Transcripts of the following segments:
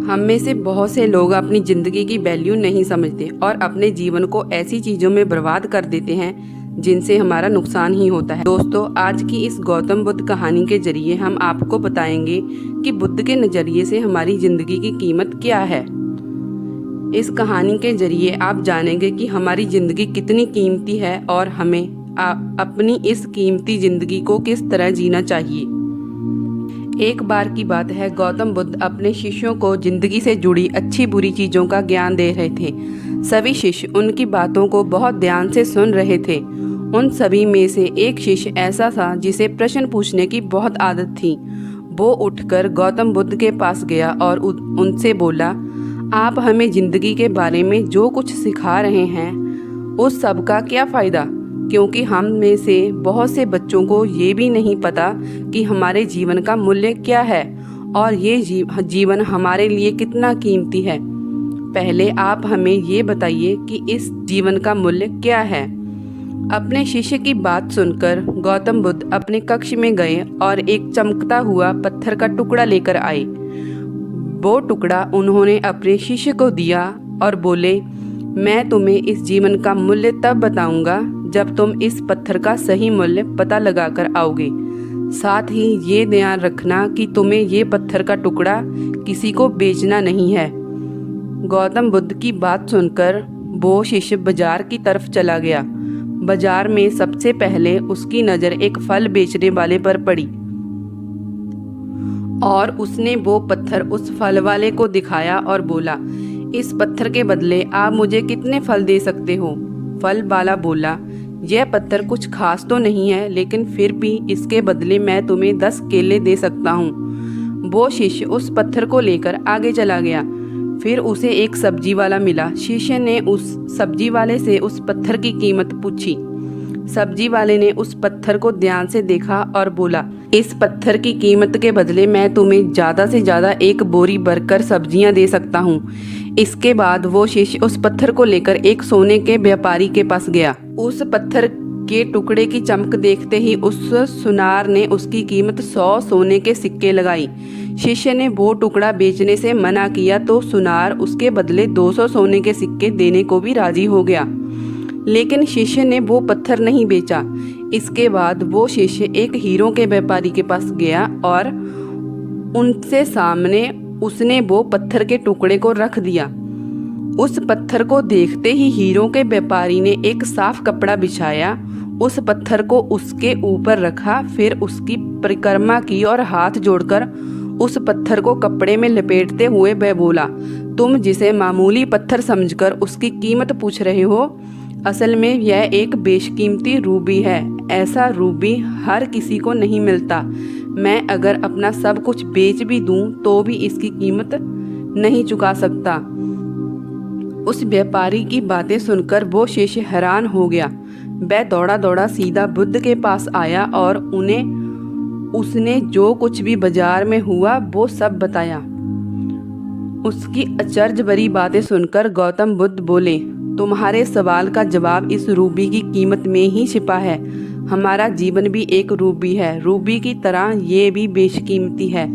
हम में से बहुत से लोग अपनी ज़िंदगी की वैल्यू नहीं समझते और अपने जीवन को ऐसी चीज़ों में बर्बाद कर देते हैं जिनसे हमारा नुकसान ही होता है। दोस्तों, आज की इस गौतम बुद्ध कहानी के जरिए हम आपको बताएंगे कि बुद्ध के नज़रिए से हमारी ज़िंदगी की कीमत क्या है। इस कहानी के जरिए आप जानेंगे कि हमारी ज़िंदगी कितनी कीमती है और हमें अपनी इस कीमती ज़िंदगी को किस तरह जीना चाहिए। एक बार की बात है, गौतम बुद्ध अपने शिष्यों को जिंदगी से जुड़ी अच्छी बुरी चीज़ों का ज्ञान दे रहे थे। सभी शिष्य उनकी बातों को बहुत ध्यान से सुन रहे थे। उन सभी में से एक शिष्य ऐसा था जिसे प्रश्न पूछने की बहुत आदत थी। वो उठकर गौतम बुद्ध के पास गया और उनसे बोला, आप हमें ज़िंदगी के बारे में जो कुछ सिखा रहे हैं उस सब का क्या फ़ायदा, क्योंकि हम में से बहुत से बच्चों को ये भी नहीं पता कि हमारे जीवन का मूल्य क्या है और ये जीवन हमारे लिए कितना कीमती है। पहले आप हमें ये बताइए कि इस जीवन का मूल्य क्या है। अपने शिष्य की बात सुनकर गौतम बुद्ध अपने कक्ष में गए और एक चमकता हुआ पत्थर का टुकड़ा लेकर आए। वो टुकड़ा उन्होंने अपने शिष्य को दिया और बोले, मैं तुम्हें इस जीवन का मूल्य तब बताऊंगा जब तुम इस पत्थर का सही मूल्य पता लगाकर आओगे। साथ ही ये ध्यान रखना कि तुम्हें ये पत्थर का टुकड़ा किसी को बेचना नहीं है। गौतम बुद्ध की बात सुनकर वो शिष्य बाजार की तरफ चला गया। बाजार में सबसे पहले उसकी नज़र एक फल बेचने वाले पर पड़ी और उसने वो पत्थर उस फल वाले को दिखाया और बोला, इस पत्थर के बदले आप मुझे कितने फल दे सकते हो। फल वाला बोला, यह पत्थर कुछ खास तो नहीं है, लेकिन फिर भी इसके बदले मैं तुम्हें 10 केले दे सकता हूँ। वो शिष्य उस पत्थर को लेकर आगे चला गया। फिर उसे एक सब्जी वाला मिला। शिष्य ने उस सब्जी वाले से उस पत्थर की कीमत पूछी। सब्जी वाले ने उस पत्थर को ध्यान से देखा और बोला, इस पत्थर की कीमत के बदले मैं तुम्हें ज़्यादा से ज़्यादा एक बोरी भरकर सब्जियां दे सकता हूँ। इसके बाद वो शिष्य उस पत्थर को लेकर एक सोने के व्यापारी के पास गया। उस पत्थर के टुकड़े की चमक देखते ही उस सुनार ने उसकी कीमत 100 सोने के सिक्के लगाई। शिष्य ने वो टुकड़ा बेचने से मना किया तो सुनार उसके बदले 200 सोने के सिक्के देने को भी राजी हो गया, लेकिन शिष्य ने वो पत्थर नहीं बेचा। इसके बाद वो शिष्य एक हीरों के व्यापारी के पास गया और उनसे सामने उसने वो पत्थर के टुकड़े को रख दिया। उस पत्थर को देखते ही हीरों के व्यापारी ने एक साफ कपड़ा बिछाया, उस पत्थर को उसके ऊपर रखा, फिर उसकी परिक्रमा की और हाथ जोड़कर उस पत्थर को कपड़े में लपेटते हुए वह बोला, तुम जिसे मामूली पत्थर समझकर उसकी कीमत पूछ रहे हो, असल में यह एक बेशकीमती रूबी है। ऐसा रूबी हर किसी को नहीं मिलता। मैं अगर अपना सब कुछ बेच भी दूं तो भी इसकी कीमत नहीं चुका सकता। उस व्यापारी की बातें सुनकर वो शिष्य हैरान हो गया। वह दौड़ा दौड़ा सीधा बुद्ध के पास आया और उसने जो कुछ भी बाजार में हुआ वो सब बताया। उसकी अचरज भरी बातें सुनकर गौतम बुद्ध बोले, तुम्हारे सवाल का जवाब इस रूबी की कीमत में ही छिपा है। हमारा जीवन भी एक रूबी है, रूबी की तरह ये भी बेशकीमती है,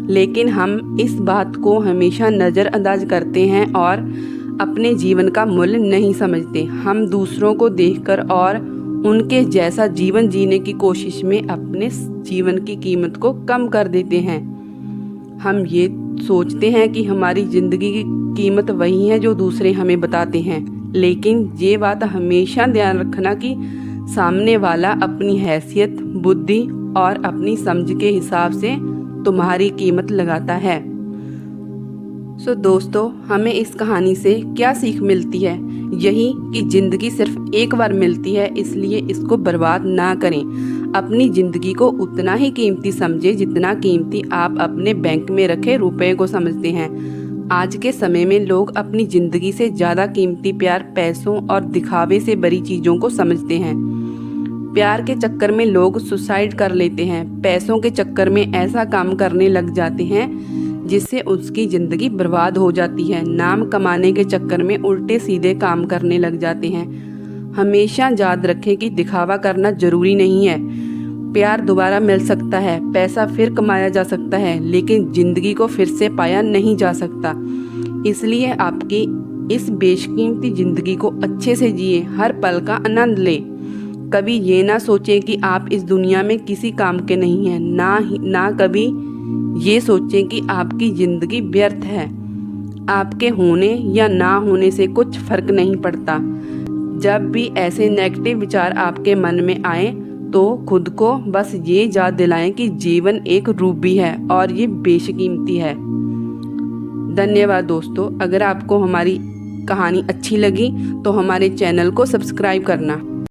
लेकिन हम इस बात को हमेशा नज़रअंदाज करते हैं और अपने जीवन का मूल्य नहीं समझते। हम दूसरों को देखकर और उनके जैसा जीवन जीने की कोशिश में अपने जीवन की कीमत को कम कर देते हैं। हम ये सोचते हैं कि हमारी ज़िंदगी की कीमत वही है जो दूसरे हमें बताते हैं, लेकिन ये बात हमेशा ध्यान रखना कि सामने वाला अपनी हैसियत, बुद्धि और अपनी समझ के हिसाब से तुम्हारी कीमत लगाता है। दोस्तों, हमें इस कहानी से क्या सीख मिलती है? यही कि ज़िंदगी सिर्फ एक बार मिलती है, इसलिए इसको बर्बाद ना करें। अपनी ज़िंदगी को उतना ही कीमती समझें जितना कीमती आप अपने बैंक में रखे रुपए को समझते हैं। आज के समय में लोग अपनी ज़िंदगी से ज़्यादा कीमती प्यार, पैसों और दिखावे से बड़ी चीज़ों को समझते हैं। प्यार के चक्कर में लोग सुसाइड कर लेते हैं। पैसों के चक्कर में ऐसा काम करने लग जाते हैं जिससे उसकी ज़िंदगी बर्बाद हो जाती है। नाम कमाने के चक्कर में उल्टे सीधे काम करने लग जाते हैं। हमेशा याद रखें कि दिखावा करना ज़रूरी नहीं है। प्यार दोबारा मिल सकता है, पैसा फिर कमाया जा सकता है, लेकिन ज़िंदगी को फिर से पाया नहीं जा सकता। इसलिए आपकी इस बेशकीमती ज़िंदगी को अच्छे से जिए, हर पल का आनंद लें। कभी ये ना सोचें कि आप इस दुनिया में किसी काम के नहीं हैं, ना कभी ये सोचें कि आपकी ज़िंदगी व्यर्थ है। आपके होने या ना होने से कुछ फ़र्क नहीं पड़ता। जब भी ऐसे नेगेटिव विचार आपके मन में आए तो खुद को बस ये याद दिलाएं कि जीवन एक रूबी है और ये बेशकीमती है। धन्यवाद दोस्तों। अगर आपको हमारी कहानी अच्छी लगी तो हमारे चैनल को सब्सक्राइब करना।